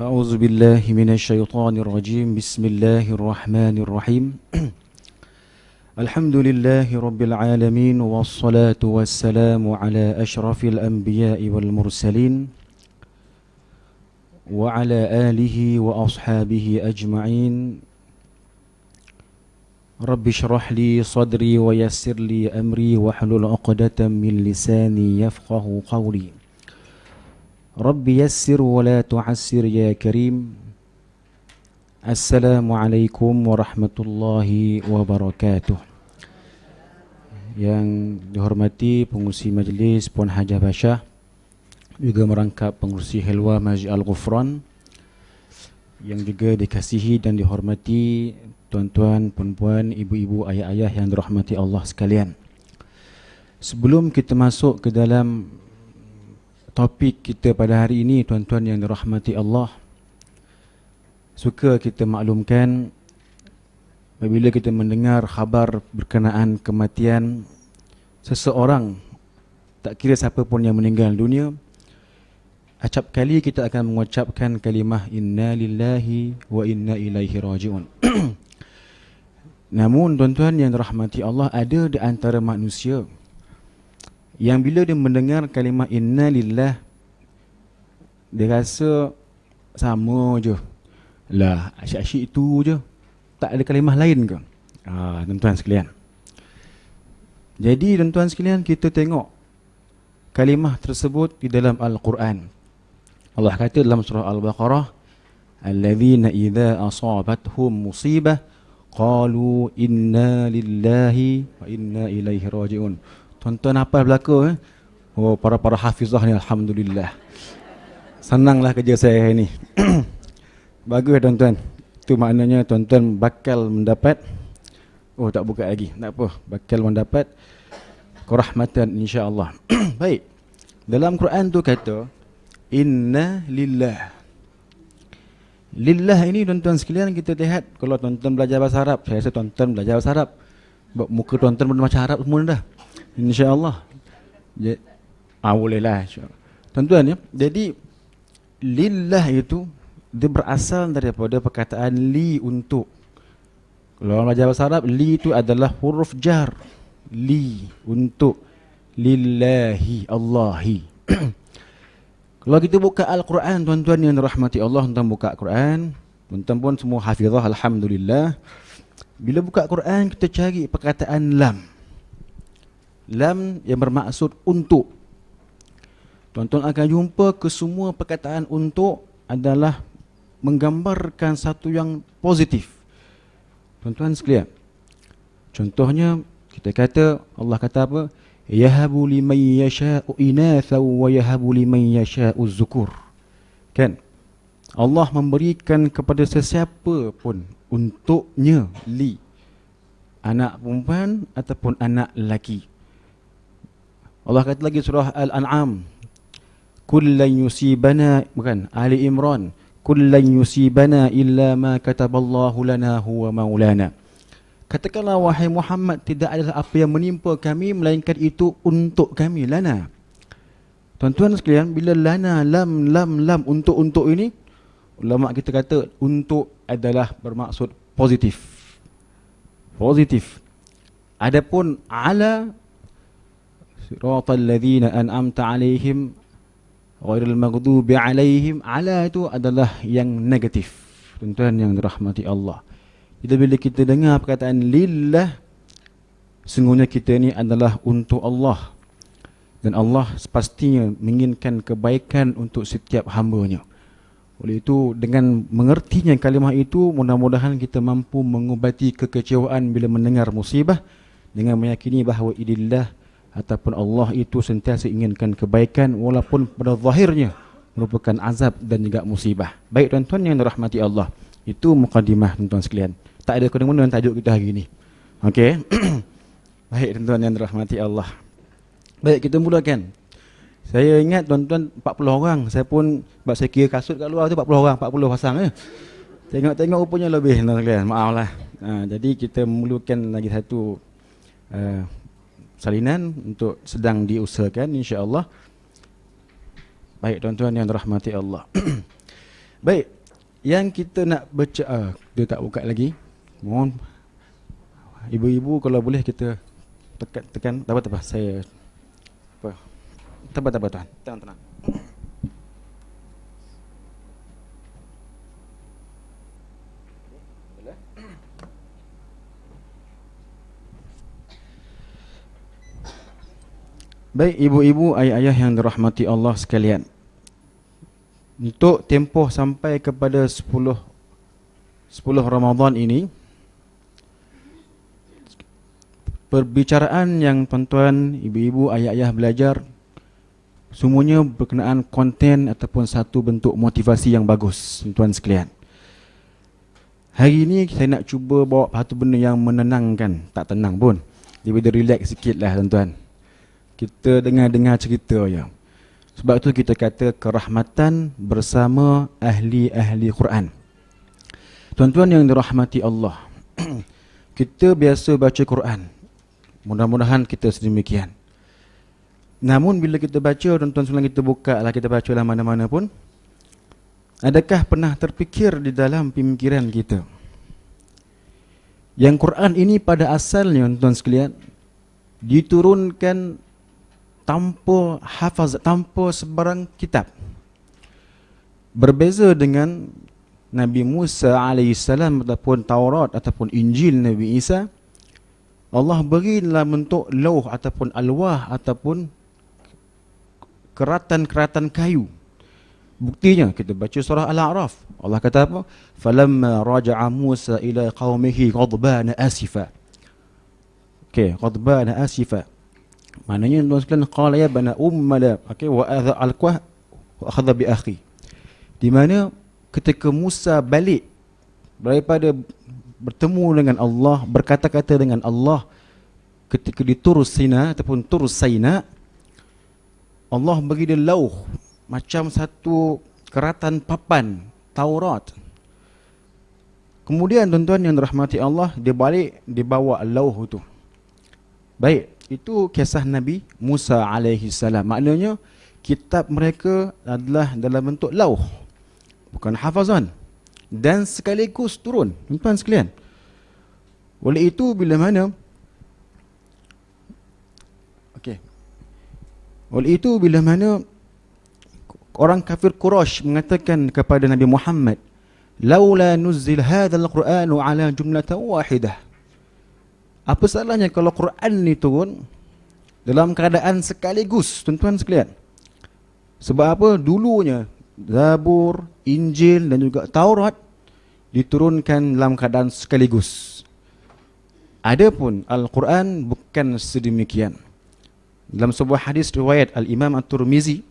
أعوذ بالله من الشيطان الرجيم بسم الله الرحمن الرحيم الحمد لله رب العالمين والصلاة والسلام على أشرف الأنبياء والمرسلين وعلى آله وأصحابه أجمعين رب اشرح لي صدري ويسر لي أمري واحلل عقدة من لساني يفقه قولي رب يسر ولا تعسر يا كريم. Assalamualaikum warahmatullahi wabarakatuh. Yang dihormati pengurusi majlis Puan Hajah Basyah, juga merangkap pengurusi Helwa Masjid Al-Ghufran, yang juga dikasihi dan dihormati tuan-tuan, puan-puan, ibu-ibu, ayah-ayah yang dirahmati Allah sekalian. Sebelum kita masuk ke dalam topik kita pada hari ini, tuan-tuan yang dirahmati Allah, suka kita maklumkan apabila kita mendengar khabar berkenaan kematian seseorang, tak kira siapa pun yang meninggal dunia, acap kali kita akan mengucapkan kalimah inna lillahi wa inna ilaihi raji'un. Namun tuan-tuan yang dirahmati Allah, ada di antara manusia yang bila dia mendengar kalimah inna lillah, dia rasa sama je lah, asyik-asyik itu je, tak ada kalimah lain ke? Tuan-tuan sekalian, jadi tuan-tuan sekalian, kita tengok kalimah tersebut di dalam Al-Quran. Allah kata dalam surah Al-Baqarah, alladzina idza asabathum musibah qalu inna lillahi wa inna ilaihi raji'un. Tuan-tuan apa belaka? Oh, para hafizah ni, alhamdulillah. Senanglah kerja saya ni. Bagus tuan-tuan. Itu maknanya tuan-tuan bakal mendapat, oh tak buka lagi, tak apa, bakal mendapat kerahmatan insya-Allah. Baik. Dalam Quran tu kata inna lillah. Lillah ini tuan-tuan sekalian, kita lihat kalau tuan-tuan belajar bahasa Arab, saya rasa tuan-tuan belajar bahasa Arab, muka tuan-tuan pun macam Arab semua dah, insya-Allah. Bolehlah tuan-tuan ya. Jadi lillah itu dia berasal daripada perkataan li, untuk. Kalau orang belajar bahasa Arab, li itu adalah huruf jar. Li, untuk. Lillahi, Allahi. Kalau kita buka Al-Quran, tuan-tuan yang dirahmati Allah, tuan-tuan buka Al-Quran, tuan-tuan pun semua hafizah, alhamdulillah. Bila buka Al-Quran, kita cari perkataan lam. Lam yang bermaksud untuk. Tuan-tuan akan jumpa kesemua perkataan untuk adalah menggambarkan satu yang positif. Tuan-tuan sekalian, contohnya kita kata, Allah kata apa? Yahabu liman yasha'u inatha wa yahabu liman yasha'u zukur. Kan? Allah memberikan kepada sesiapa pun untuknya li, anak perempuan ataupun anak lelaki. Allah kata lagi surah Al-An'am, kullan yusibana, bukan, Ali Imran, kullan yusibana illa ma kataballahu lana huwa maulana. Katakanlah wahai Muhammad, tidak adalah apa yang menimpa kami melainkan itu untuk kami. Lana. Tuan-tuan sekalian, bila lana, lam untuk ini, ulama kita kata untuk adalah bermaksud positif. Positif. Adapun ala, siratal ladzina an'amta alaihim ghairil maghdubi alaihim, ala itu adalah yang negatif. Tuan-tuan yang dirahmati Allah, jadi bila kita dengar perkataan lillah, sungguhnya kita ni adalah untuk Allah, dan Allah pastinya menginginkan kebaikan untuk setiap hamba-Nya. Oleh itu, dengan mengertinya kalimah itu, mudah-mudahan kita mampu mengubati kekecewaan bila mendengar musibah, dengan meyakini bahawa idillah ataupun Allah itu sentiasa inginkan kebaikan, walaupun pada zahirnya merupakan azab dan juga musibah. Baik tuan-tuan yang dirahmati Allah, itu mukadimah tuan-tuan sekalian. Tak ada kena-mena dengan tajuk kita hari ini. Okey. Baik tuan-tuan yang dirahmati Allah. Baik, kita mulakan. Saya ingat tuan-tuan 40 orang. Saya pun, sebab saya kira kasut kat luar tu 40 orang, 40 pasang ya. Tengok-tengok rupanya lebih tuan-tuan sekalian. Maaflah. Jadi kita mulakan lagi satu salinan untuk sedang diusahakan insya-Allah. Baik tuan-tuan yang dirahmati Allah. Baik, yang kita nak baca, dia tak buka lagi. Mohon ibu-ibu kalau boleh kita tekan. Tak apa, saya apa? Tak apa tuan. Tenang. Baik ibu-ibu, ayah-ayah yang dirahmati Allah sekalian. Untuk tempoh sampai kepada 10 Ramadan ini, perbicaraan yang tuan-tuan, ibu-ibu, ayah-ayah belajar semuanya berkenaan konten ataupun satu bentuk motivasi yang bagus, tuan-tuan sekalian. Hari ini saya nak cuba bawa satu benda yang menenangkan, tak tenang pun. Dia relax sikit lah tuan-tuan. Kita dengar-dengar cerita je. Sebab tu kita kata kerahmatan bersama ahli-ahli Quran. Tuan-tuan yang dirahmati Allah, kita biasa baca Quran. Mudah-mudahan kita sedemikian. Namun bila kita baca, tuan-tuan sebelum kita buka lah, kita baca lah mana-mana pun, adakah pernah terfikir di dalam pemikiran kita, yang Quran ini pada asalnya tuan-tuan sekalian diturunkan tanpa hafaz, tanpa sebarang kitab. Berbeza dengan Nabi Musa AS ataupun Taurat ataupun Injil Nabi Isa, Allah beri dalam bentuk lauh ataupun alwah ataupun keratan-keratan kayu. Buktinya kita baca surah Al-A'raf. Allah kata apa? Falamma raja'a Musa ila qaumihi ghadbana asifa. Okey, ghadbana asifa. Maknanya tuan sekalian, qala ya bana ummala, okey, wa adha alqah wa akhadha bi akhi. Di mana ketika Musa balik daripada bertemu dengan Allah, berkata-kata dengan Allah ketika di Tur Sina ataupun Tur Saina, Allah bagi dia lauh, macam satu keratan papan Taurat. Kemudian tuan-tuan yang dirahmati Allah, dia balik, dia bawa lauh tu. Baik, itu kisah Nabi Musa alaihi salam. Maknanya kitab mereka adalah dalam bentuk lauh, bukan hafazan, dan sekaligus turun, tuan-tuan sekalian. Oleh itu bila mana Oleh itu bila mana orang kafir Quraisy mengatakan kepada Nabi Muhammad, laula nuzzil hadzal Qur'anu ala jumlatan wahidah. Apa salahnya kalau Quran ni turun dalam keadaan sekaligus, tuan-tuan sekalian? Sebab apa? Dulunya Zabur, Injil dan juga Taurat diturunkan dalam keadaan sekaligus. Adapun Al-Quran bukan sedemikian. Dalam sebuah hadis riwayat Al-Imam At-Tirmizi,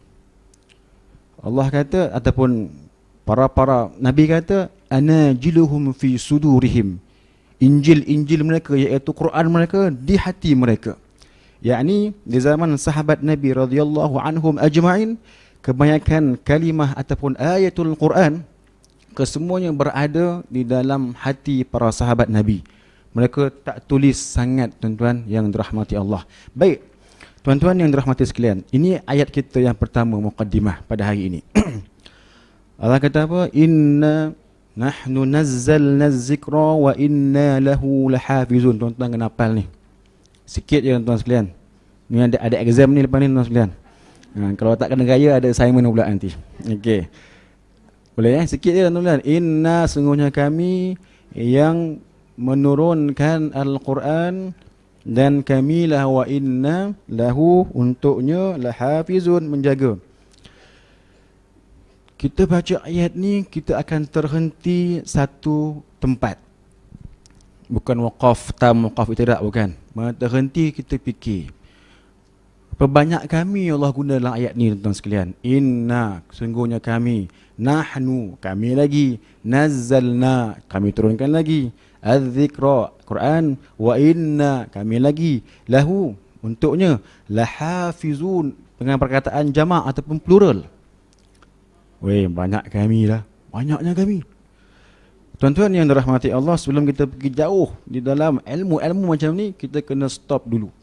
Allah kata ataupun para nabi kata, anajiluhum fi sudurihim. Injil mereka iaitu Quran mereka di hati mereka. Yakni di zaman sahabat Nabi radhiyallahu anhum ajma'in, kebanyakan kalimah ataupun ayatul Quran kesemuanya berada di dalam hati para sahabat Nabi. Mereka tak tulis sangat, tuan-tuan yang dirahmati Allah. Baik, tuan-tuan yang dirahmati sekalian, ini ayat kita yang pertama, muqaddimah pada hari ini. Allah kata apa? Inna nahnu nazzalna az-zikra wa inna lahu lahafizun. Tuan-tuan kena hafal ni. Sikit je tuan-tuan sekalian. Ni ada exam ni lepas ni tuan-tuan sekalian. Kalau tak kena gaya ada assignment pula nanti. Okey. Boleh sikit je tuan-tuan. Inna, sungguhnya kami yang menurunkan Al-Quran, dan kamilah wa inna lahu, untuknya lahafizun, menjaga. Kita baca ayat ni, kita akan terhenti satu tempat. Bukan waqaf tam, waqaf itirak, bukan. Terhenti kita fikir. Perbanyak kami Allah guna dalam ayat ni, tuan-tuan sekalian. Inna, sungguhnya kami. Nahnu, kami lagi. Nazzalna, kami turunkan lagi. Az-zikra, Quran. Wa inna, kami lagi. Lahu, untuknya. Lahafizun, dengan perkataan jamak ataupun plural. Weh, banyak kami lah. Banyaknya kami. Tuan-tuan yang dirahmati Allah, sebelum kita pergi jauh di dalam ilmu-ilmu macam ni, kita kena stop dulu.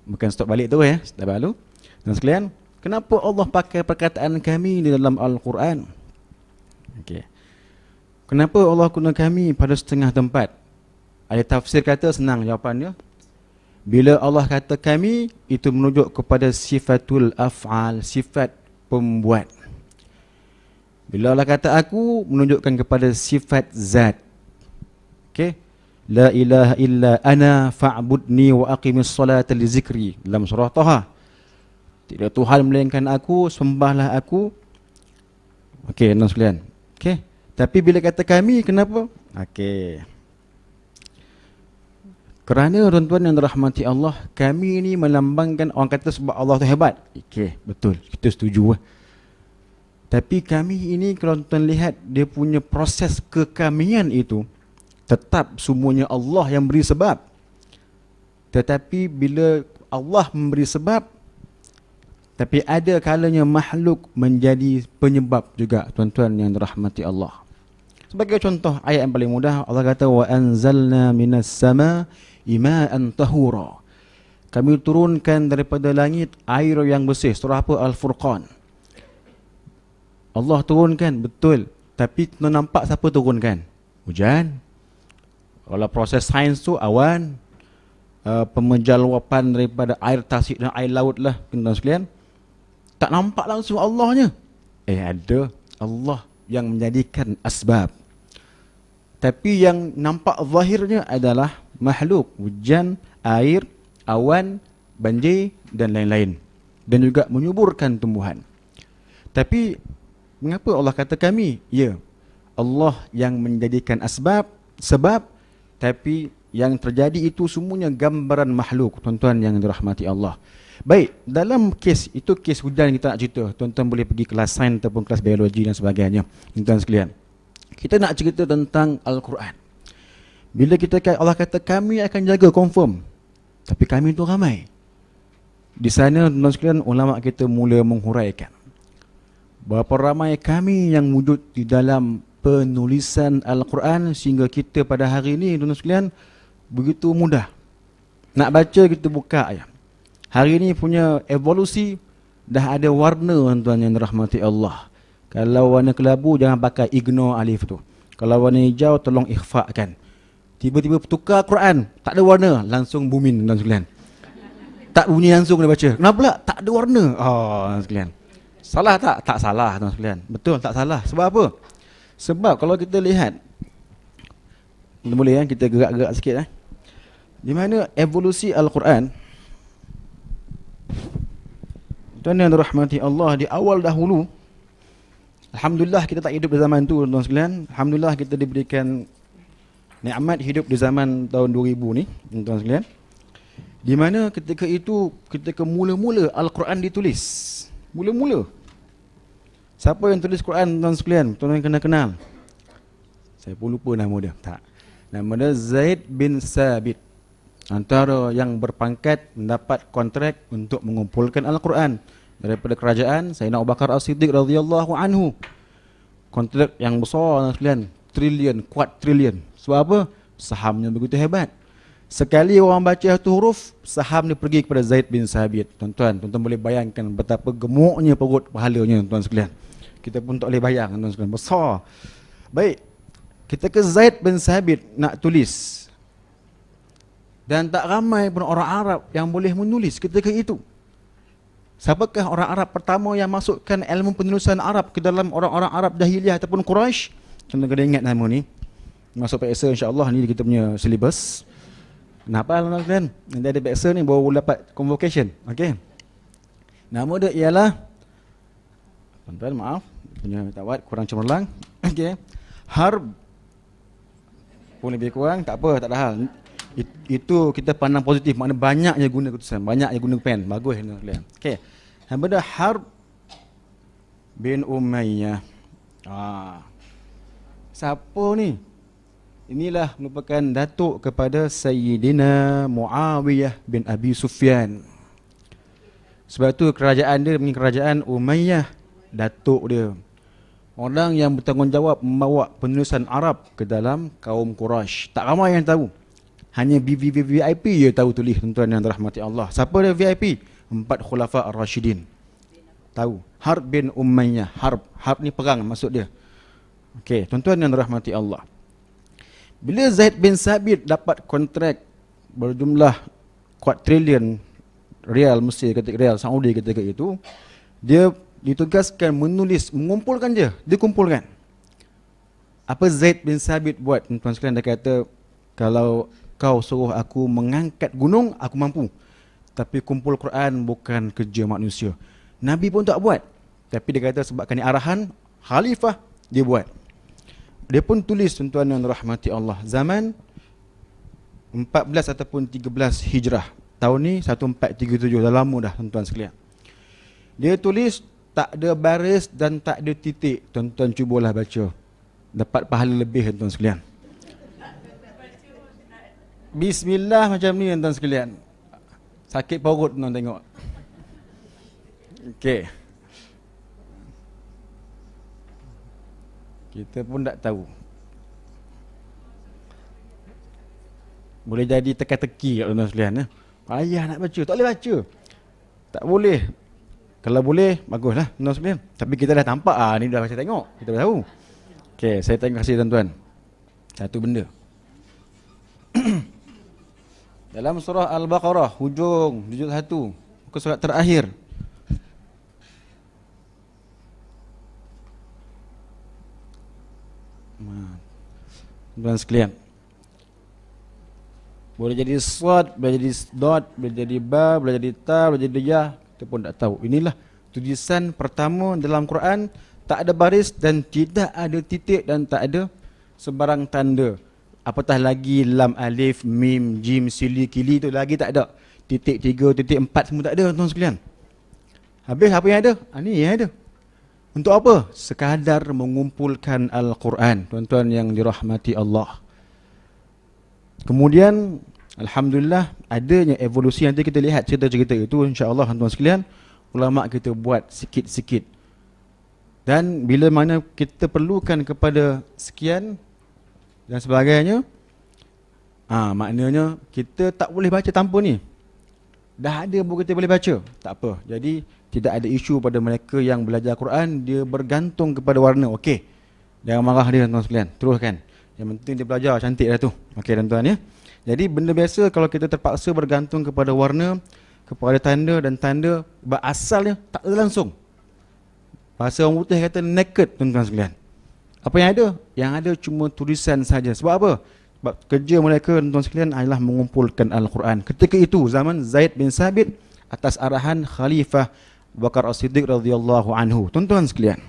Bukan stop balik tu stop dulu. Dan sekalian, kenapa Allah pakai perkataan kami di dalam Al-Quran? Okey. Kenapa Allah guna kami pada setengah tempat? Ada tafsir kata senang jawapannya. Bila Allah kata kami, itu menunjuk kepada sifatul af'al, sifat pembuat. Bila Allah kata aku, menunjukkan kepada sifat zat. Okey. La ilaha illa ana fa'budni wa aqimis salata li zikri. Dalam surah Taha. Tidak Tuhan melainkan aku, sembahlah aku. Okey, tuan sekalian. Okey. Tapi bila kata kami, kenapa? Okey. Kerana tuan-tuan yang dirahmati Allah, kami ini melambangkan, orang kata sebab Allah tu hebat. Okey, betul. Kita setuju. Tapi kami ini kalau tuan lihat dia punya proses kekamian itu, tetap semuanya Allah yang beri sebab. Tetapi bila Allah memberi sebab, tapi ada kalanya makhluk menjadi penyebab juga, tuan-tuan yang dirahmati Allah. Sebagai contoh ayat yang paling mudah, Allah kata wa anzalna minas sama ima'an tahura. Kami turunkan daripada langit air yang bersih. Surah apa? Al-Furqan. Allah turunkan, betul. Tapi nampak siapa turunkan? Hujan. Kalau proses sains tu awan, pemenjaluapan daripada air tasik dan air laut lah, tuan-tuan sekalian. Tak nampak langsung Allahnya. Ada Allah yang menjadikan asbab. Tapi yang nampak zahirnya adalah makhluk, hujan, air, awan, banjir dan lain-lain. Dan juga menyuburkan tumbuhan. Tapi mengapa Allah kata kami? Ya, Allah yang menjadikan asbab, sebab, tapi yang terjadi itu semuanya gambaran makhluk, tuan-tuan yang dirahmati Allah. Baik, dalam kes itu, kes hujan kita nak cerita, tuan-tuan boleh pergi kelas sains ataupun kelas biologi dan sebagainya, tuan-tuan sekalian. Kita nak cerita tentang Al-Quran. Bila kita Allah kata kami akan jaga, confirm. Tapi kami tu ramai. Di sana tuan-tuan sekalian, ulama kita mula menghuraikan berapa ramai kami yang wujud di dalam penulisan Al-Quran, sehingga kita pada hari ini tuan-tuan sekalian begitu mudah. Nak baca kita buka ayat. Hari ini punya evolusi dah ada warna, tuan-tuan yang dirahmati Allah. Kalau warna kelabu jangan pakai, ignore alif tu. Kalau warna hijau tolong ikhfakan. Tiba-tiba tukar Quran, tak ada warna, langsung booming tuan sekalian. Tak bunyi langsung dia baca. Kenapa pula? Tak ada warna. Tuan sekalian. Salah tak? Tak salah tuan sekalian. Betul, tak salah. Sebab apa? Sebab kalau kita lihat, boleh kita gerak-gerak sikit di mana evolusi Al-Quran, tuan yang dirahmati Allah, di awal dahulu, alhamdulillah kita tak hidup di zaman tu tuan sekalian. Alhamdulillah kita diberikan nikmat hidup di zaman tahun 2000 ni tuan sekalian. Di mana ketika itu, ketika mula-mula Al-Quran ditulis. Mula-mula. Siapa yang tulis Quran tuan sekalian? Tuan yang kena kenal. Saya pun lupa nama dia. Tak. Nama dia Zaid bin Sabit. Antara yang berpangkat mendapat kontrak untuk mengumpulkan Al-Quran daripada kerajaan Sayyidina Abu Bakar As-Siddiq radhiyallahu anhu. Kontrak yang besar tuan sekalian, trilion, kuat trilion. Sebab apa? Sahamnya begitu hebat. Sekali orang baca satu huruf, saham dia pergi kepada Zaid bin Sabit. Tuan-tuan boleh bayangkan betapa gemuknya perut pahalanya tuan sekalian. Kita pun tak boleh bayang tuan sekalian, besar. Baik, ketika Zaid bin Sabit nak tulis, dan tak ramai pun orang Arab yang boleh menulis ketika itu. Siapakah orang Arab pertama yang masukkan ilmu penulisan Arab ke dalam orang-orang Arab dahiliyah ataupun Quraisy? Tuan-tuan kena ingat nama ni. Masuk PXA insya-Allah, ni kita punya silibus. Kenapa tuan-tuan? Nanti ada PXA ni baru dapat convocation. Okey. Nama dia ialah, tuan-tuan maaf, punya tawad kurang cemerlang. Okey. Harb pun lebih kurang, tak apa, tak ada hal. Itu kita pandang positif, makna banyaknya guna ketulisan, banyaknya guna pen. Bagus tuan-tuan. Okey. Nama dia Harb bin Umayyah. Siapa ni? Inilah merupakan datuk kepada Sayyidina Muawiyah bin Abi Sufyan. Sebab tu kerajaan dia menjadi kerajaan Umayyah, datuk dia. Orang yang bertanggungjawab membawa penulisan Arab ke dalam kaum Quraisy. Tak ramai yang tahu. Hanya VIP je tahu tulis, tuan-tuan yang dirahmati Allah. Siapa dia VIP? 4 khulafa ar-rasyidin. Tahu. Harb bin Umayyah. Harb ni perang maksud dia. Okey, tuan-tuan yang dirahmati Allah. Bila Zaid bin Sabit dapat kontrak berjumlah kuadrilion rial Mesir ketika rial Saudi ketika itu, dia ditugaskan menulis, mengumpulkan je, dia kumpulkan. Apa Zaid bin Sabit buat? Tuan-tuan sekalian, dia kata, kalau kau suruh aku mengangkat gunung, aku mampu. Tapi kumpul Quran bukan kerja manusia. Nabi pun tak buat. Tapi dia kata sebabkan ni arahan khalifah, dia buat. Dia pun tulis, tuan-tuan yang rahmati Allah, zaman 14 ataupun 13 Hijrah. Tahun ni 1437, dah lama dah tuan-tuan sekalian. Dia tulis tak ada baris dan tak ada titik. Tuan-tuan cubalah baca. Dapat pahala lebih tuan-tuan sekalian. Bismillah macam ni tuan-tuan sekalian. Sakit perut tuan tengok. Okey. Kita pun tak tahu. Boleh jadi teka-teki kat tuan-tuan sekalian. Payah nak baca, tak boleh baca. Tak boleh. Kalau boleh, baguslah tuan-tuan sekalian. Tapi kita dah nampak, ni dah baca tengok. Kita dah tahu. Okey, saya tengok kasih tuan-tuan. Satu benda. Dalam surah Al-Baqarah, hujung, juzuk 1, muka surat terakhir. Tuan-tuan sekalian, boleh jadi sad, boleh jadi dot, boleh jadi ba, boleh jadi ta, boleh jadi ya, kita pun tak tahu. Inilah tulisan pertama dalam Quran, tak ada baris dan tidak ada titik dan tak ada sebarang tanda. Apatah lagi lam, alif, mim, jim, sili, kili tu lagi tak ada. Titik 3, titik 4 semua tak ada tuan-tuan sekalian. Habis apa yang ada? Ni yang ada. Untuk apa? Sekadar mengumpulkan Al-Quran, tuan-tuan yang dirahmati Allah. Kemudian alhamdulillah adanya evolusi, nanti kita lihat cerita-cerita itu insya-Allah tuan-tuan sekalian. Ulama kita buat sikit-sikit. Dan bila mana kita perlukan kepada sekian dan sebagainya, maknanya kita tak boleh baca tanpa ni. Dah ada buku kita boleh baca, tak apa. Jadi tidak ada isu pada mereka yang belajar Quran, dia bergantung kepada warna. Okey, jangan marah dia tuan-tuan sekalian, teruskan. Yang penting dia belajar cantik dah tu. Okey tuan-tuan ya. Jadi benda biasa kalau kita terpaksa bergantung kepada warna, kepada tanda, dan tanda berasalnya tak ada langsung. Bahasa orang putih kata naked tuan-tuan sekalian. Apa yang ada? Yang ada cuma tulisan saja. Sebab apa? Sebab kerja mereka tuan-tuan sekalian adalah mengumpulkan Al-Quran. Ketika itu zaman Zaid bin Sabit atas arahan Khalifah Abu Bakar As-Siddiq radhiyallahu anhu. Tuan-tuan sekalian,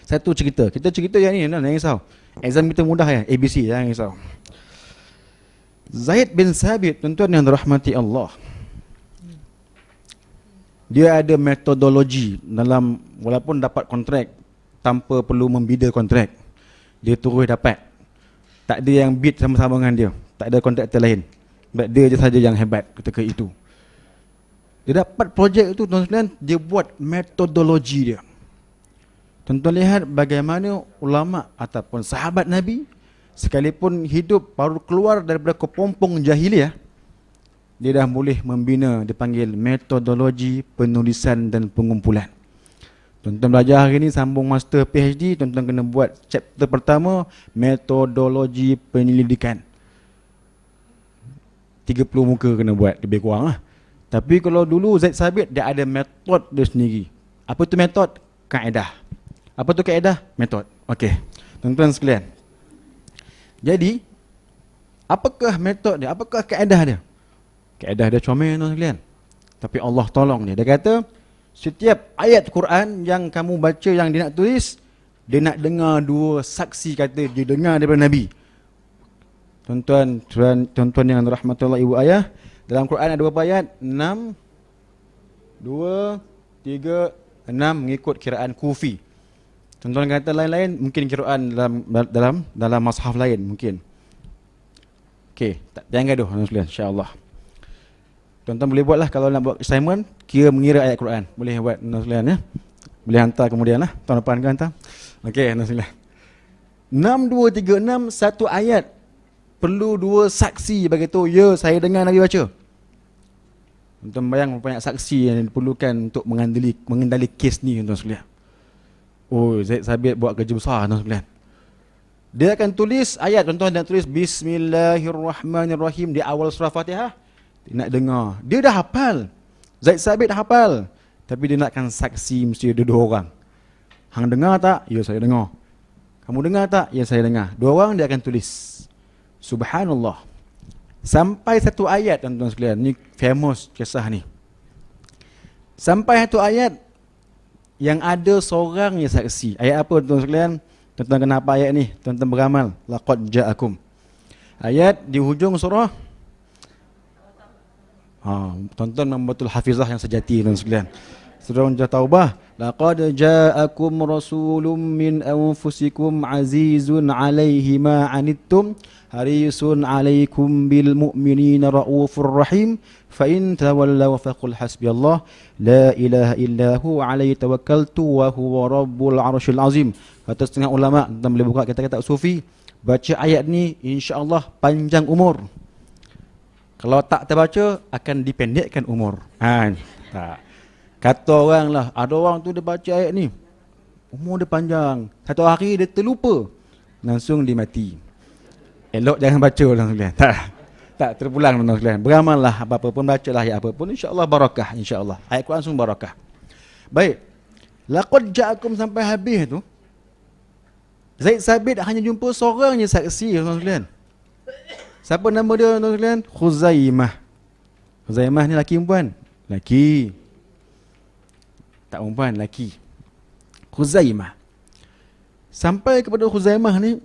satu cerita. Kita cerita yang ni, jangan risau. Exam kita mudah ya, ABC, jangan risau. Zaid bin Sabit, tuan-tuan yang dirahmati Allah, dia ada metodologi dalam, walaupun dapat kontrak tanpa perlu membida kontrak, dia terus dapat. Tak ada yang bid sama-sama dengan dia, tak ada kontraktor lain. Sebab dia je saja yang hebat ketika itu. Dia dapat projek itu tuan-tuan sekalian, dia buat metodologi dia. Tuan-tuan lihat bagaimana ulama ataupun sahabat Nabi, sekalipun hidup baru keluar daripada kepompong jahiliah, dia dah boleh membina, dipanggil metodologi penulisan dan pengumpulan. Tuan-tuan belajar hari ni sambung master PhD, tuan-tuan kena buat chapter pertama metodologi penyelidikan. 30 muka kena buat, lebih kurang lah. Tapi kalau dulu Zaid Sabit, dia ada metod dia sendiri. Apa tu metod? Kaedah. Apa tu kaedah? Metod. Okey, tuan-tuan sekalian, jadi apakah metod dia? Apakah kaedah dia? Kaedah dia comel tuan sekalian, tapi Allah tolong dia. Dia kata setiap ayat Quran yang kamu baca, yang dia nak tulis, dia nak dengar dua saksi kata dia dengar daripada Nabi. Tuan-tuan yang rahmatullah ibu ayah, dalam Quran ada berapa ayat? 6, 2, 3, 6 mengikut kiraan Kufi. Tuan-tuan kata lain-lain, mungkin kiraan dalam mashaf lain mungkin. Okey, jangan gaduh tuan sekalian, insya-Allah. Tuan-tuan boleh buatlah kalau nak buat assignment, kira mengira ayat Quran. Boleh buat tuan sekalian ya. Boleh hantar kemudian lah, tahun depan kan hantar. Okey, tuan sekalian. 6, 2, 3, 6, satu ayat perlu dua saksi bagi tu, ya saya dengar Nabi baca. Tuan bayang banyak saksi yang diperlukan untuk mengendali kes ni tuan sekalian. Oh, Zaid Sabit buat kerja besar tuan sekalian. Dia akan tulis ayat, contoh dia tulis Bismillahirrahmanirrahim di awal surah Fatihah. Dia nak dengar. Dia dah hafal. Zaid Sabit dah hafal. Tapi dia nakkan saksi mesti ada 2 orang. Hang dengar tak? Ya, saya dengar. Kamu dengar tak? Ya, saya dengar. 2 orang dia akan tulis. Subhanallah. Sampai 1 ayat, tuan-tuan sekalian. Ni famous kisah ni. Sampai 1 ayat yang ada seorang yang saksi. Ayat apa, tuan-tuan sekalian? Tuan-tuan kenapa ayat ni? Tuan-tuan beramal. Laqad ja'akum. Ayat di hujung surah. Tuan-tuan membetul hafizah yang sejati, tuan-tuan sekalian. Surah Taubah. Laqad ja'akum rasulun min anfusikum azizun 'alaihi ma 'anittum harisun 'alaikum bil mu'minina raufur rahim fa in tawallaw faqul hasbiyallah la ilaha illa hu 'alaihi tawakkaltu wa huwa rabbul 'arsyil 'azim. Kata setengah ulama, tentang boleh buka kata-kata sufi, baca ayat ni insya-Allah panjang umur. Kalau tak terbaca akan dipendekkan umur. Tak. Kata orang lah, ada orang tu dia baca ayat ni, umur dia panjang, satu hari dia terlupa, langsung dia mati. Elok jangan baca lah, tak terpulang lah. Beramallah apa-apa pun, bacalah ayat apa pun, insya-Allah barakah, insya-Allah. Ayat Quran langsung barakah. Baik. Laqad ja'akum sampai habis tu. Zaid Sabit hanya jumpa seorang je saksi, tuan-tuan. Siapa nama dia, tuan-tuan? Khuzaimah. Khuzaimah ni laki perempuan? Laki. Tak perempuan, laki. Khuzaimah. Sampai kepada Khuzaimah ni,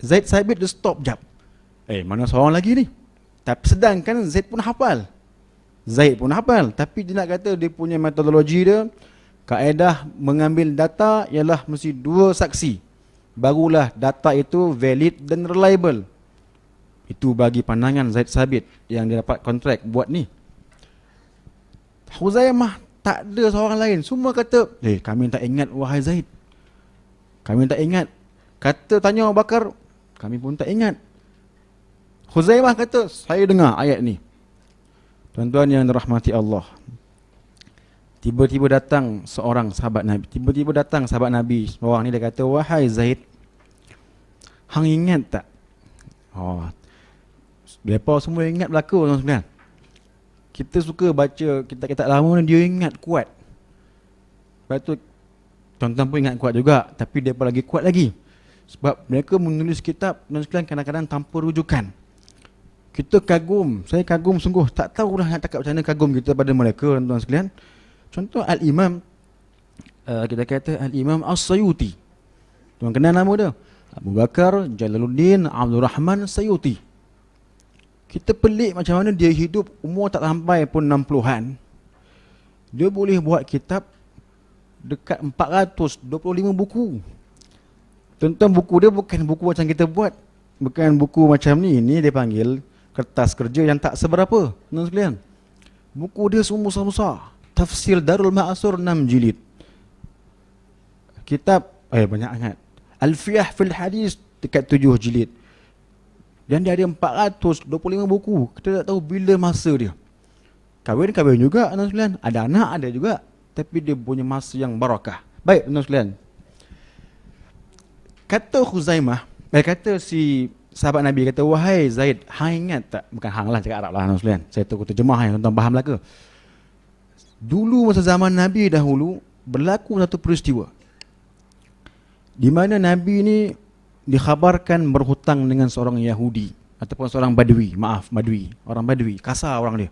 Zaid Sabit dia stop jap. Mana seorang lagi ni? Tapi sedangkan Zaid pun hafal. Tapi dia nak kata dia punya metodologi dia, kaedah mengambil data ialah mesti 2 saksi. Barulah data itu valid dan reliable. Itu bagi pandangan Zaid Sabit yang dia dapat kontrak buat ni. Khuzaimah tak ada seorang lain. Semua kata, kami tak ingat wahai Zaid. Kami tak ingat. Kata tanya Abu Bakar, kami pun tak ingat. Khuzaimah kata, saya dengar ayat ni. Tuan-tuan yang dirahmati Allah. Tiba-tiba datang seorang sahabat Nabi. Seorang ni dia kata, wahai Zaid, hang ingat tak? Mereka semua ingat berlaku, tuan-tuan. Kita suka baca kitab-kitab lama ni, dia ingat kuat. Lepas tu tuan-tuan pun ingat kuat juga, tapi dia pun lagi kuat lagi. Sebab mereka menulis kitab dan sekalian kadang-kadang tanpa rujukan. Kita kagum, saya kagum sungguh. Tak tahulah nak cakap macam mana kagum kita pada mereka, tuan-tuan sekalian. Contoh Al-Imam, kita kata Al-Imam As-Sayuti. Tuan kenal nama dia? Abu Bakar Jalaluddin Abdul Rahman Sayuti. Kita pelik macam mana dia hidup umur tak sampai pun 60-an. Dia boleh buat kitab dekat 425 buku. Tuan-tuan, buku dia bukan buku macam kita buat. Bukan buku macam ni. Ini dia panggil kertas kerja yang tak seberapa. Tuan-tuan sekalian. Buku dia semua besar-besar. Tafsir Darul Ma'asur 6 jilid. Kitab, banyak sangat. Alfiyah fil Hadis dekat 7 jilid. Dan dia ada 425 buku. Kita tak tahu bila masa dia. Kahwin juga, tuan sekalian. Ada anak, ada juga. Tapi dia punya masa yang barakah. Baik, tuan sekalian. Kata Khuzaimah, kata si sahabat Nabi, kata, wahai Zaid, hang ingat tak? Bukan hang lah, cakap Arab lah, tuan sekalian. Saya tahu terjemah yang tuan faham lah ke. Dulu masa zaman Nabi dahulu, berlaku satu peristiwa. Di mana Nabi ni dikhabarkan berhutang dengan seorang Yahudi ataupun seorang Badui, orang Badui, kasar orang dia.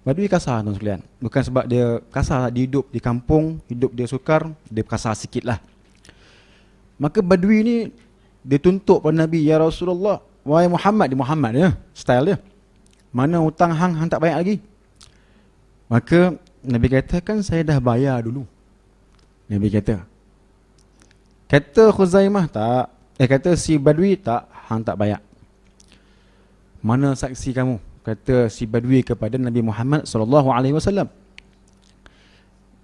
Badui kasar, tuan sekalian. Bukan sebab dia kasar, dia hidup di kampung, hidup dia sukar, dia kasar sikit lah. Maka Badui ni dia tuntut pada Nabi, ya Rasulullah, wahai Muhammad, dia Muhammad dia, style dia. Mana hutang hang tak bayar lagi? Maka Nabi katakan, saya dah bayar dulu. Nabi kata Khuzaimah, tak. Kata si Badui, tak, hang tak bayar. Mana saksi kamu? Kata si Badui kepada Nabi Muhammad SAW.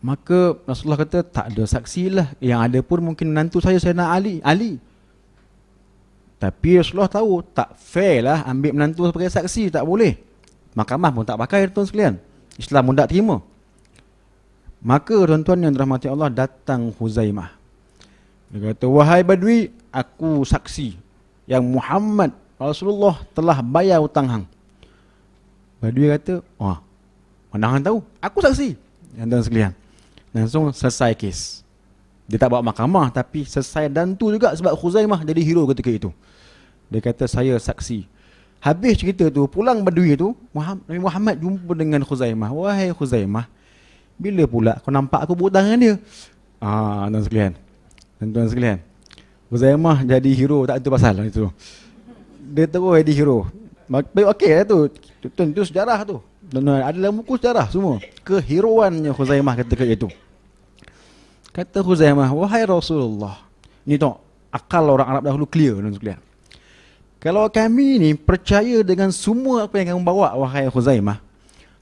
Maka Rasulullah kata, tak ada saksi lah. Yang ada pun mungkin menantu saya nak Ali. Tapi Rasulullah tahu, tak fair lah ambil menantu sebagai saksi, tak boleh. Mahkamah pun tak pakai, tuan sekalian. Islam pun tak terima. Maka tuan-tuan yang dirahmati Allah, datang Khuzaimah. Dia kata, wahai Badui, aku saksi yang Muhammad Rasulullah telah bayar hutang hang. Badui kata, mana hang tahu? Aku saksi. Yang tuan sekalian. Langsung selesai kes. Dia tak bawa mahkamah tapi selesai, dan tu juga sebab Khuzaimah jadi hero ketika itu. Dia kata saya saksi. Habis cerita tu, pulang Badui tu, Nabi Muhammad jumpa dengan Khuzaimah. Wahai Khuzaimah, bila pula kau nampak aku berhutang dengan dia? Tuan sekalian. Tuan sekalian. Khuzaimah jadi hero tak tentu pasal itu. Dia terus jadi hero. Okey lah tu. Tentu sejarah tu. Dan ada dalam buku sejarah semua. Keheroannya Khuzaimah ketika itu. Kata Khuzaimah, wahai Rasulullah. Ni tengok, akal orang Arab dahulu clear, tuan sekalian. Kalau kami ni percaya dengan semua apa yang kamu bawa, wahai Khuzaimah.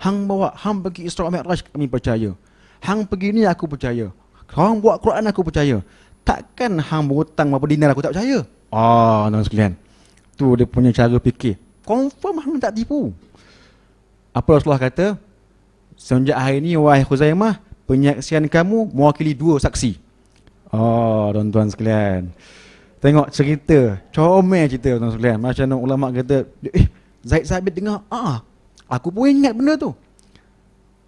Hang bawa, hang pergi Isra Mi'raj, kami percaya. Hang pergi ni aku percaya. Hang buat Quran aku percaya. Takkan hang berhutang berapa dinar aku tak percaya? Tuan sekalian. Tu dia punya cara fikir. Confirm hang tak tipu. Apa Rasulullah kata? Semenjak hari ni wahai Khuzaimah, penyaksian kamu mewakili 2 saksi. Tuan-tuan sekalian. Tengok cerita, comel cerita tuan sekalian. Macam mana ulama kata, Zaid Sabit dengar, aku pun ingat benda tu.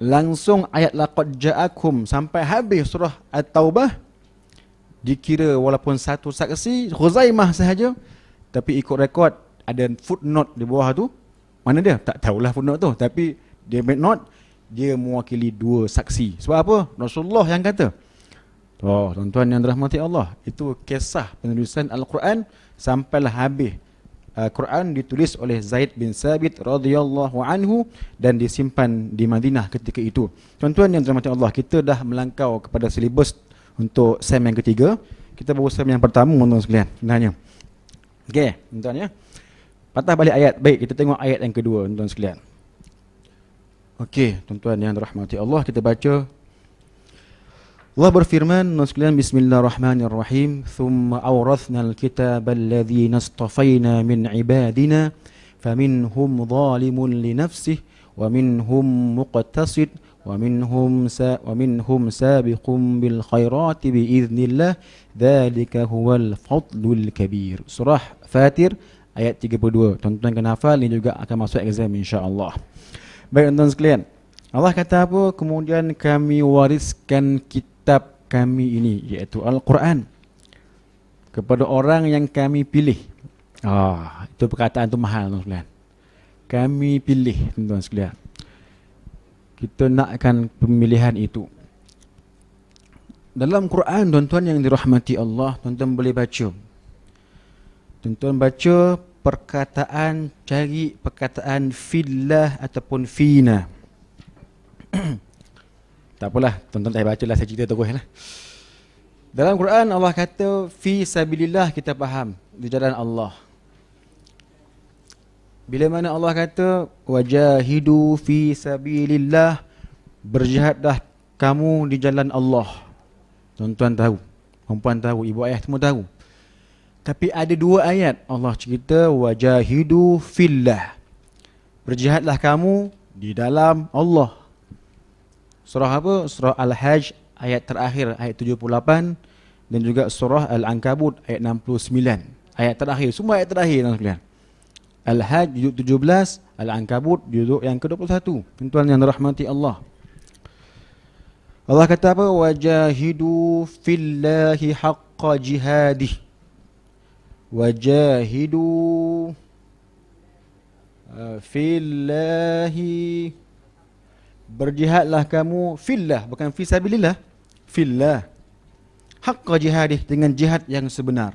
Langsung ayat laqad ja'akum sampai habis surah At-Taubah, dikira walaupun satu saksi Khuzaimah sahaja, tapi ikut rekod ada footnote di bawah tu. Mana dia? Tak tahulah footnote tu, tapi dia make note dia mewakili 2 saksi. Sebab apa? Rasulullah yang kata. Tuan-tuan yang dirahmati Allah, itu kisah penulisan Al-Quran sampailah habis. Quran ditulis oleh Zaid bin Sabit radhiyallahu anhu dan disimpan di Madinah ketika itu. Tuan-tuan yang dirahmati Allah, kita dah melangkau kepada silibus untuk sem yang ketiga. Kita baru sem yang pertama, tuan-tuan sekalian sebenarnya. Okey, tuan-tuan ya. Patah balik ayat. Baik, kita tengok ayat yang kedua, tuan-tuan sekalian. Okey, tuan-tuan yang dirahmati Allah, kita baca. Allah berfirman, tuan sekalian, bismillahirrahmanirrahim. Thumma awrathnal kitaba alladhina istafayna min ibadina faminhum zalimun li nafsihi wa minhum muqtasid wa minhum sabiqun bil khairati biiznillah dzalika huwal fadlul kabir. Surah Fatir ayat 32. Tuan-tuan kena hafal, ini juga akan masuk exam insya-Allah. Baik tuan-tuan sekalian, Allah kata apa? Kemudian kami wariskan kitab kami ini, iaitu Al-Quran, kepada orang yang kami pilih. Itu perkataan tu mahal tuan sekalian. Kami pilih, tuan-tuan sekalian. Kita nakkan pemilihan itu. Dalam Quran, tuan-tuan yang dirahmati Allah, tuan-tuan boleh baca. Tuan-tuan baca perkataan, cari perkataan fillah ataupun fina. Tak apalah, tuan-tuan tak baca lah, saya cerita terus lah. Dalam Quran Allah kata fi sabilillah, kita faham di jalan Allah. Bila mana Allah kata wajahidu fi sabilillah, berjihadlah kamu di jalan Allah. Tuan-tuan tahu, perempuan tahu, ibu ayah semua tahu. Tapi ada 2 ayat Allah cerita wajahidu fillah, berjihadlah kamu di dalam Allah. Surah apa? Surah Al-Hajj ayat terakhir, ayat 78, dan juga surah Al-Ankabut ayat 69. Ayat terakhir, semua ayat terakhir tuan sekalian. Al-Hajj juzuk 17, Al-Ankabut juzuk yang ke-21. Tuan-tuan yang dirahmati Allah. Allah kata apa? Wajahidu fillahi haqqa jihadih. Wajahidu fillahi, berjihadlah kamu fillah, bukan fi sabilillah, fillah, haqqa jihadih, dengan jihad yang sebenar.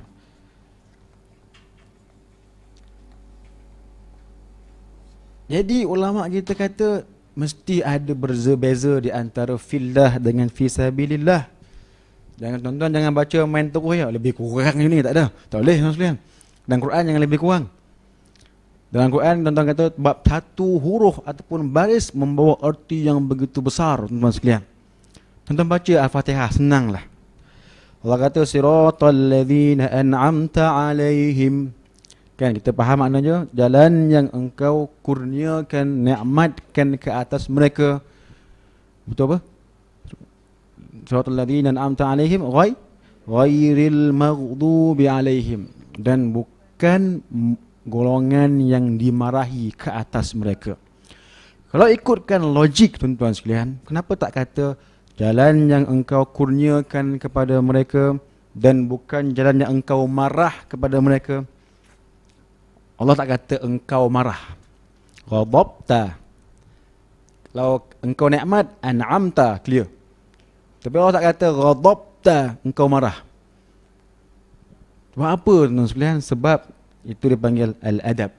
Jadi ulama kita kata mesti ada berbeza di antara fillah dengan fi sabilillah. Jangan tuan-tuan jangan baca main terus ya, lebih kurang ni, tak ada. Tak boleh tuan-tuan. Dan Quran jangan lebih kurang. Dalam Quran tuan-tuan kata bab satu huruf ataupun baris membawa arti yang begitu besar, tuan-tuan sekalian. Tuan-tuan baca Al-Fatihah, senanglah. Allah kata siratal ladzina an'amta alaihim. Kan kita faham maknanya, jalan yang engkau kurniakan, nikmatkan ke atas mereka. Betul apa? Siratal ladzina an'amta alaihim ghairil maghdubi alaihim, dan bukan golongan yang dimarahi ke atas mereka. Kalau ikutkan logik tuan-tuan sekalian, kenapa tak kata jalan yang engkau kurniakan kepada mereka dan bukan jalan yang engkau marah kepada mereka? Allah tak kata engkau marah. Ghadabta. Kalau engkau nikmat, an'amta, clear. Tapi Allah tak kata ghadabta, engkau marah. Sebab apa tuan-tuan sekalian? Sebab itu dipanggil al-adab.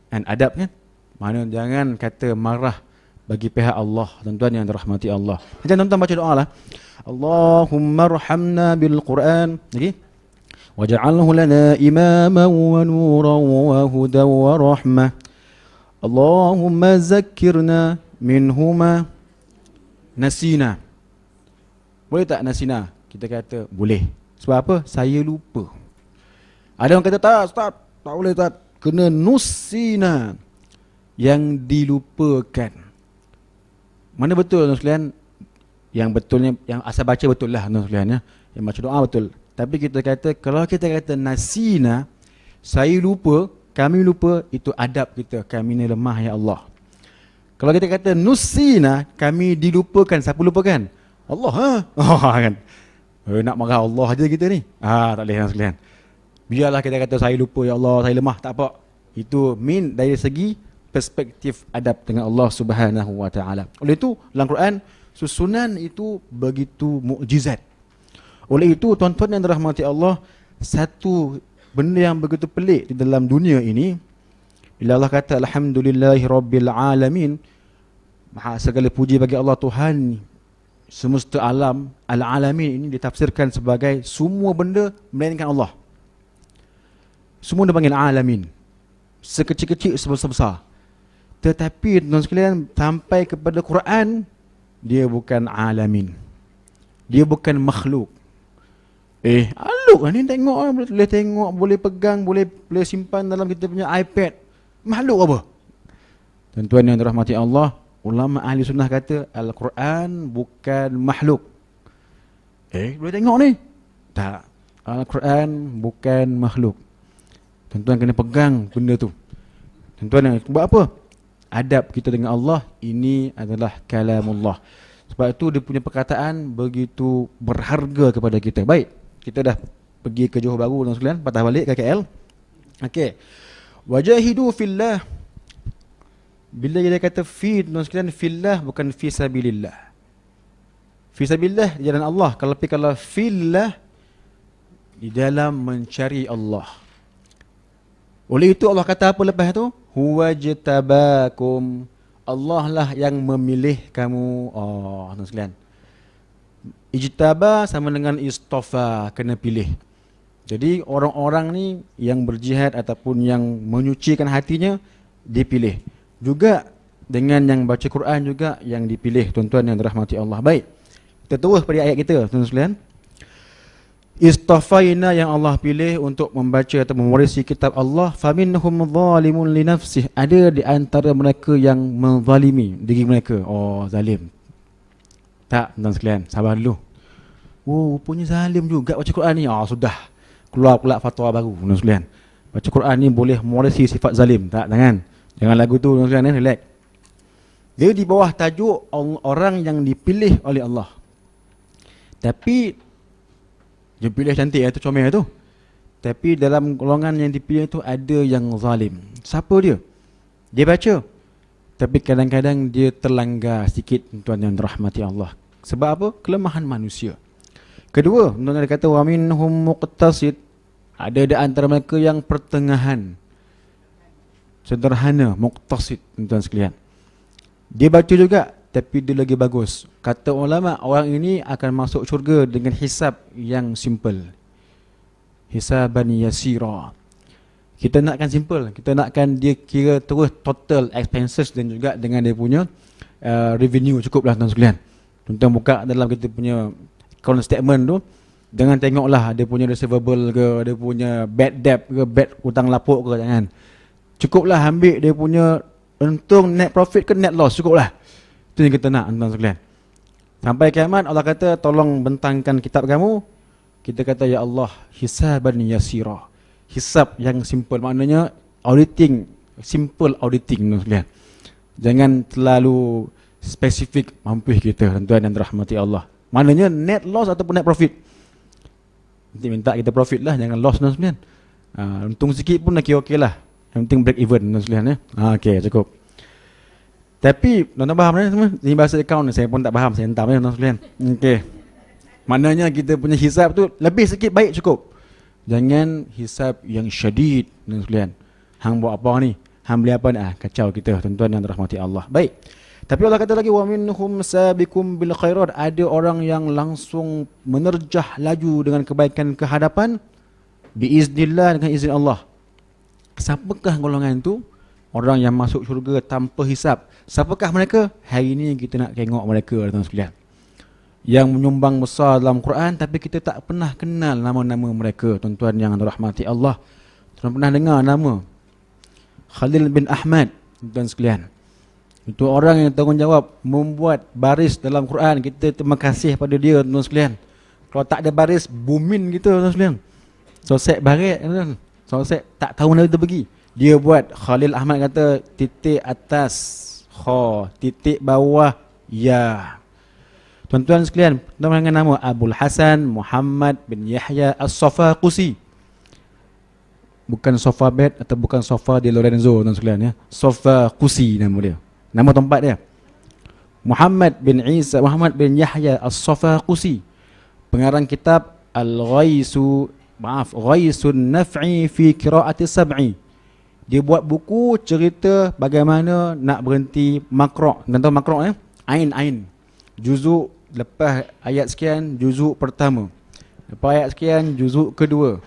Dan adab kan? Mana jangan kata marah bagi pihak Allah, tuan-tuan yang dirahmati Allah. Macam tuan-tuan baca doa lah. Allahumma arhamna bil Quran. Lagi? Waj'alhu lana imaman wa nuran wa hudan wa rahmah. Allahumma zakkirna minhuma nasina. Boleh tak nasina? Kita kata boleh. Sebab apa? Saya lupa. Ada orang kata tak, Ustaz, tak boleh tak. Kena nusina, yang dilupakan. Mana betul tuan sekalian? Yang betulnya, yang asal baca betul lah tuan sekalian ya. Yang baca doa betul. Tapi kita kata, kalau kita kata nasina, saya lupa, kami lupa, itu adab kita. Kami ni lemah ya Allah. Kalau kita kata nusina, kami dilupakan. Siapa lupakan? Allah ha? Oh, kan? Nak marah Allah aja kita ni. Tak boleh tuan sekalian. Biarlah kita kata saya lupa ya Allah, saya lemah, tak apa. Itu dari segi perspektif adab dengan Allah Subhanahu wa taala. Oleh itu dalam Quran susunan itu begitu mukjizat. Oleh itu tuan-tuan yang dirahmati Allah, satu benda yang begitu pelik di dalam dunia ini, bila Allah kata alhamdulillahi rabbil alamin, maha segala puji bagi Allah Tuhan semesta alam. Al-alamin ini ditafsirkan sebagai semua benda melainkan Allah. Semua dipanggil alamin. Sekecil-kecil, sebesar-besar. Tetapi tuan sekalian, sampai kepada Quran, dia bukan alamin. Dia bukan makhluk. Makhluk ni tengok, boleh tengok, boleh pegang, boleh simpan dalam kita punya iPad. Makhluk apa? Tuan-tuan yang dirahmati Allah, ulama ahli sunnah kata Al-Quran bukan makhluk. Boleh tengok ni? Tak. Al-Quran bukan makhluk. Tuan-tuan kena pegang benda tu. Tuan-tuan buat apa? Adab kita dengan Allah, ini adalah kalamullah. Sebab itu dia punya perkataan begitu berharga kepada kita. Baik, kita dah pergi ke Johor Bahru tuan sekalian, patah balik ke KL. Okey. Wajahidu fillah. Bila dia kata fi tuan sekalian, fillah bukan fi sabilillah. Fi sabilillah di jalan Allah. Kalau fillah di dalam mencari Allah. Oleh itu Allah kata apa lepas tu? Huwajtabakum. Allah lah yang memilih kamu. Tuan sekalian. Ijtaba sama dengan istofa, kena pilih. Jadi orang-orang ni yang berjihad ataupun yang menyucikan hatinya, dipilih. Juga dengan yang baca Quran juga yang dipilih, tuan-tuan yang dirahmati Allah. Baik. Kita terus pada ayat kita, tuan sekalian. Istafaina, yang Allah pilih untuk membaca atau mewarisi kitab Allah. Faminhum zalimun li nafsih. Ada di antara mereka yang menzalimi diri mereka. Zalim. Tak, tuan sekalian, sabar dulu. Rupanya zalim juga baca Quran ni. Sudah. Keluar pula fatwa baru, tuan sekalian. Baca Quran ni boleh mewarisi sifat zalim. Tak, jangan. Jangan lagu tu, tuan sekalian, relax. Dia di bawah tajuk orang yang dipilih oleh Allah. Tapi dia pilih cantik tu, comel tu. Tapi dalam golongan yang dipilih tu ada yang zalim. Siapa dia? Dia baca. Tapi kadang-kadang dia terlanggar sikit, tuan yang dirahmati Allah. Sebab apa? Kelemahan manusia. Kedua, tuan dia kata wa minhum muqtasid. Ada di antara mereka yang pertengahan. Sederhana, muqtasid, tuan sekalian. Dia baca juga, tapi dia lagi bagus. Kata ulama, orang ini akan masuk syurga dengan hisab yang simple. Hisaban yasira. Kita nakkan simple. Kita nakkan dia kira terus total expenses dan juga dengan dia punya revenue cukuplah tuan sekalian. Tuan buka dalam kita punya account statement tu, jangan tengoklah dia punya receivable ke, dia punya bad debt ke, bad hutang lapuk ke, jangan. Cukuplah ambil dia punya untung, net profit ke net loss, cukuplah. Itu yang kita nak, tuan sekalian. Sampai kiamat Allah kata tolong bentangkan kitab kamu, kita kata ya Allah hisaban yasira, hisab yang simple, maknanya auditing, simple auditing tuan-tuan. Jangan terlalu spesifik mampu kita tuan-tuan yang dirahmati Allah. Maknanya net loss ataupun net profit. Nanti minta kita profit lah, jangan loss tuan-tuan. Untung sikit pun okey lah. Yang penting break even tuan-tuan ya. Okey, cukup. Tapi tuan-tuan faham ni semua? Ini bahasa account ni, saya pun tak faham, saya hentam ya tuan-tuan. Okey. Maknanya kita punya hisab tu lebih sikit baik cukup. Jangan hisab yang syadid tuan-tuan. Hang buat apa ni? Hang beli apa ni? Kacau kita tuan-tuan yang dirahmati Allah. Baik. Tapi Allah kata lagi wa minhum sabiqum bil khairat, ada orang yang langsung menerjah laju dengan kebaikan ke hadapan biiznillah, dengan izin Allah. Siapakah golongan tu? Orang yang masuk syurga tanpa hisab. Siapakah mereka? Hari ini kita nak tengok mereka tuan-tuan sekalian. Yang menyumbang besar dalam Quran tapi kita tak pernah kenal nama-nama mereka tuan-tuan yang dirahmati Allah. Tuan pernah dengar nama Khalil bin Ahmad tuan sekalian. Itu orang yang tanggungjawab membuat baris dalam Quran. Kita terima kasih pada dia tuan sekalian. Kalau tak ada baris, bumin kita tuan sekalian. Sosek baret tuan. Sosek tak tahu mana kita pergi. Dia buat, Khalil Ahmad kata titik atas kha, titik bawah ya. Tuan-tuan sekalian, tuan dengan nama Abul Hasan Muhammad bin Yahya As-Safaqusi. Bukan Sofa Bed atau bukan Sofa di Lorenzo tuan sekalian ya. Safaqusi nama dia. Nama tempat dia. Muhammad bin Yahya As-Safaqusi. Pengarang kitab Ghaisun Naf'i fi Qiraati Sab'i. Dia buat buku cerita bagaimana nak berhenti makro'. Tuan tahu makro' ya? Ain. Juzuk lepas ayat sekian, juzuk pertama. Lepas ayat sekian, juzuk kedua.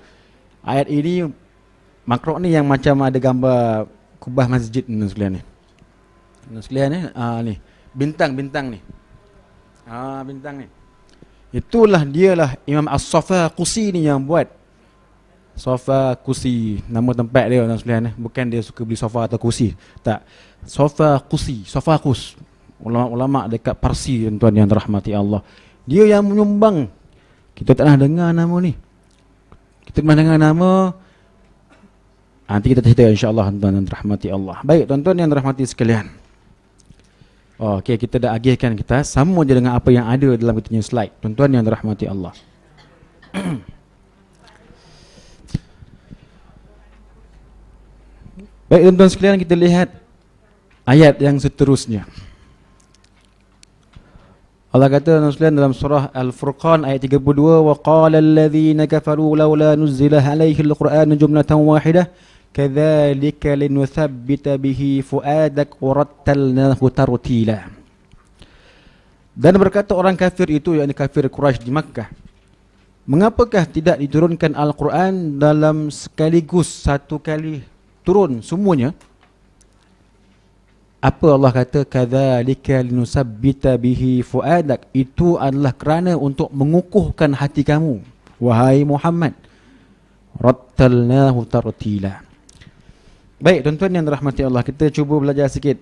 Ayat ini, makro' ni yang macam ada gambar kubah masjid ni sekalian ni. Sekalian ni, ni. Bintang-bintang ni. Bintang ni. Itulah dialah Imam As-Safaqusi ni yang buat. Safaqusi, nama tempat dia tuan sekalian. Bukan dia suka beli sofa atau kursi. Tak. Safaqusi, Safaqus. Ulama-ulama dekat Parsi tuan-tuan yang dirahmati Allah. Dia yang menyumbang. Kita tak pernah dengar nama ni. Kita pernah dengar nama, nanti kita cerita insya-Allah tuan-tuan yang dirahmati Allah. Baik tuan-tuan yang dirahmati sekalian. Okey, kita dah agihkan kita sama je dengan apa yang ada dalam kita punya slide. Tuan-tuan yang dirahmati Allah. Baik tuan-tuan sekalian, kita lihat ayat yang seterusnya. Allah kata tuan-tuan dalam surah Al-Furqan ayat 32, wa qala alladhina kafaru laula nuzila alaihi al-Qur'anu jumlatan wahidah kadzalika linuthabbita bihi fuadak wa rattalnahu tartila. Dan berkata orang kafir itu, yakni kafir Quraisy di Makkah, mengapakah tidak diturunkan Al-Quran dalam sekaligus satu kali turun semuanya? Apa Allah kata kadzalika linusabbita bihi fuadak, itu adalah kerana untuk mengukuhkan hati kamu wahai Muhammad. Rattalnahu tartila. Baik tuan-tuan yang dirahmati Allah, kita cuba belajar sikit.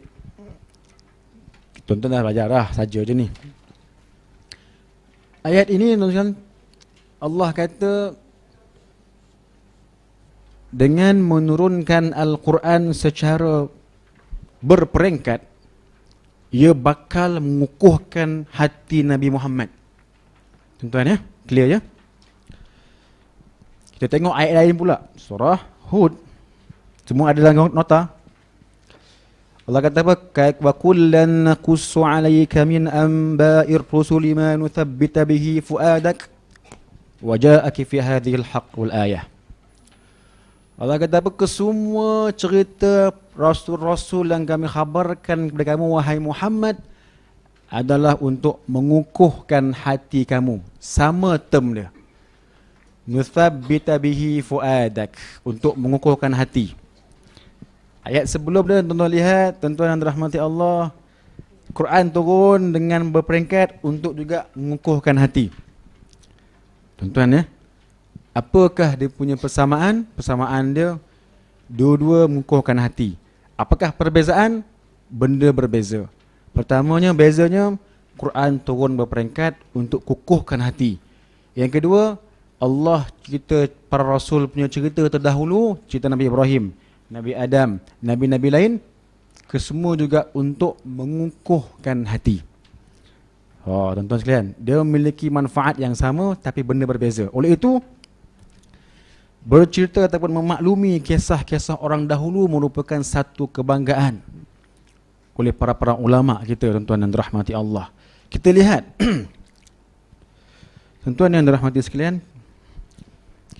Tuan-tuan dah belajar dah saja je ni. Ayat ini tuan-tuan, Allah kata dengan menurunkan Al-Quran secara berperingkat, ia bakal mengukuhkan hati Nabi Muhammad. Tuan-tuan ya, clear ya? Kita tengok ayat lain pula. Surah Hud. Semua ada dalam nota. Allah kata apa? Wa kullan naqussu 'alaika min anba'ir rusuli ma nuthabbita bihi fuadak wa ja'aka fi hadhihi al-haqq wal ayah. Allah kata apa? Kesemua cerita rasul-rasul yang kami khabarkan kepada kamu wahai Muhammad adalah untuk mengukuhkan hati kamu. Sama term dia. Nuthabbita bihi fuadak, untuk mengukuhkan hati. Ayat sebelum dia tuan-tuan lihat, tuan-tuan yang dirahmati Allah, Quran turun dengan berperingkat untuk juga mengukuhkan hati. Tuan-tuan ya, apakah dia punya persamaan? Persamaan dia, dua-dua mengukuhkan hati. Apakah perbezaan? Benda berbeza. Pertamanya, bezanya, Quran turun berperingkat untuk kukuhkan hati. Yang kedua, Allah cerita para rasul punya cerita terdahulu, cerita Nabi Ibrahim, Nabi Adam, Nabi-Nabi lain, kesemua juga untuk mengukuhkan hati. Oh, tuan-tuan sekalian, dia memiliki manfaat yang sama tapi benda berbeza. Oleh itu, bercerita ataupun memaklumi kisah-kisah orang dahulu merupakan satu kebanggaan oleh para ulama kita, tuan-tuan yang dirahmati Allah. Kita lihat tuan-tuan yang dirahmati sekalian,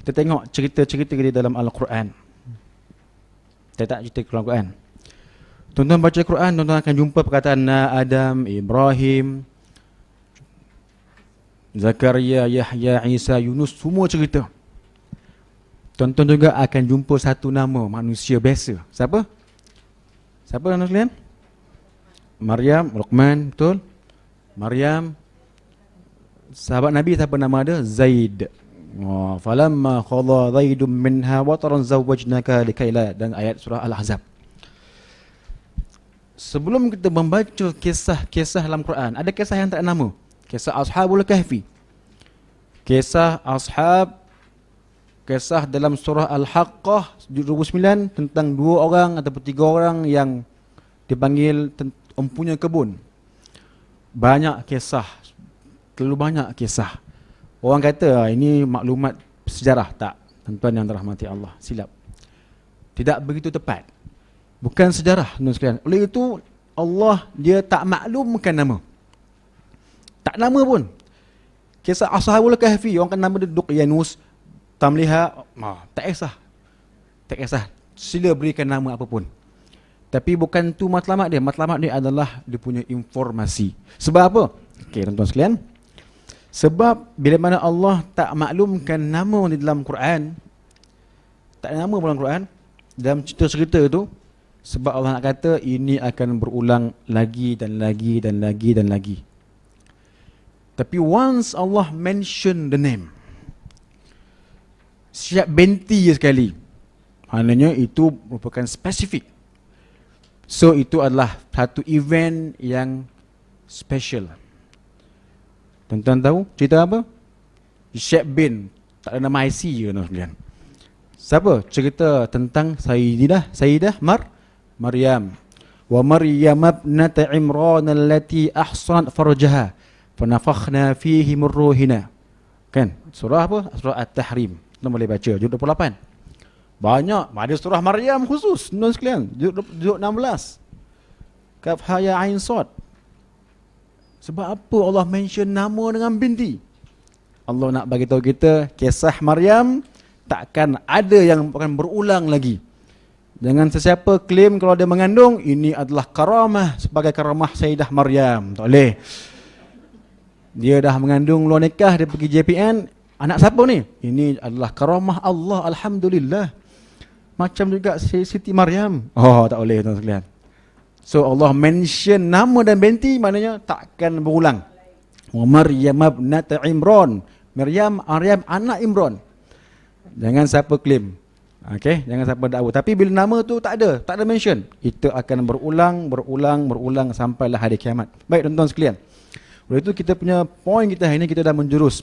kita tengok cerita-cerita di dalam Al-Quran. Saya tak cerita Al-Quran. Tuan-tuan baca Quran, tuan-tuan akan jumpa perkataan Adam, Ibrahim, Zakaria, Yahya, Isa, Yunus, semua cerita. Tuan-tuan juga akan jumpa satu nama manusia biasa. Siapa? Siapa tuan-tuan sekalian? Maryam, Luqman, betul? Maryam, sahabat Nabi siapa nama dia? Zaid. Falamma qada Zaidun minha wataran zawwajnaka likaila, dan ayat surah Al-Ahzab. Sebelum kita membaca kisah-kisah dalam Quran, ada kisah yang tak ada nama. Kisah Ashabul Kahfi. Kisah dalam surah Al-Haqqah 29 tentang 2 orang ataupun 3 orang yang dipanggil empunya kebun. Banyak kisah, terlalu banyak kisah. Orang kata ini maklumat sejarah. Tak, tuan-tuan yang dirahmati Allah, silap. Tidak begitu tepat. Bukan sejarah, tuan-tuan sekalian. Oleh itu Allah dia tak maklumkan nama. Tak nama pun. Kisah Ashabul Kahfi, orang kan nama dia Duqyanus, Tamliha, tak kisah. Tak kisah. Sila berikan nama apapun. Tapi bukan tu matlamat dia. Matlamat dia adalah dia punya informasi. Sebab apa? Okey, tuan-tuan sekalian. Sebab bila mana Allah tak maklumkan nama di dalam Quran, tak ada nama dalam Quran, dalam cerita-cerita itu, sebab Allah nak kata ini akan berulang lagi dan lagi dan lagi dan lagi. Tapi once Allah mention the name, siap benti sekali, maknanya itu merupakan spesifik. So itu adalah satu event yang special. Tuan-tuan tahu cerita apa? Syekh bin, tak ada nama IC je tuan-tuan. Siapa? Cerita tentang Sayyidah Maryam. Wa Maryam ibnata Imran allati ahsanat farjaha fanafakhna fihi min ruhina. Kan? Surah apa? Surah At-Tahrim. Tuan boleh baca juz 28. Banyak, ada surah Maryam khusus, tuan sekalian, juz 16. Kaf ha ya ain sad. Sebab apa Allah mention nama dengan binti? Allah nak bagi tahu kita kisah Maryam takkan ada yang akan berulang lagi. Jangan sesiapa klaim kalau dia mengandung ini adalah karamah sebagai karamah Sayyidah Maryam. Tak boleh. Dia dah mengandung luar nikah, dia pergi JPN, anak siapa ni? Ini adalah karamah Allah, alhamdulillah. Macam juga Siti Maryam. Oh, tak boleh tuan sekalian. So Allah mention nama dan binti, maknanya takkan berulang. Wa Maryam ibnata Imran. Maryam anak Imran. Jangan siapa klaim. Okey, jangan siapa dakwa. Tapi bila nama tu tak ada mention, itu akan berulang sampailah hari kiamat. Baik tuan-tuan sekalian. Oleh itu kita punya point kita hari ini, kita dah menjurus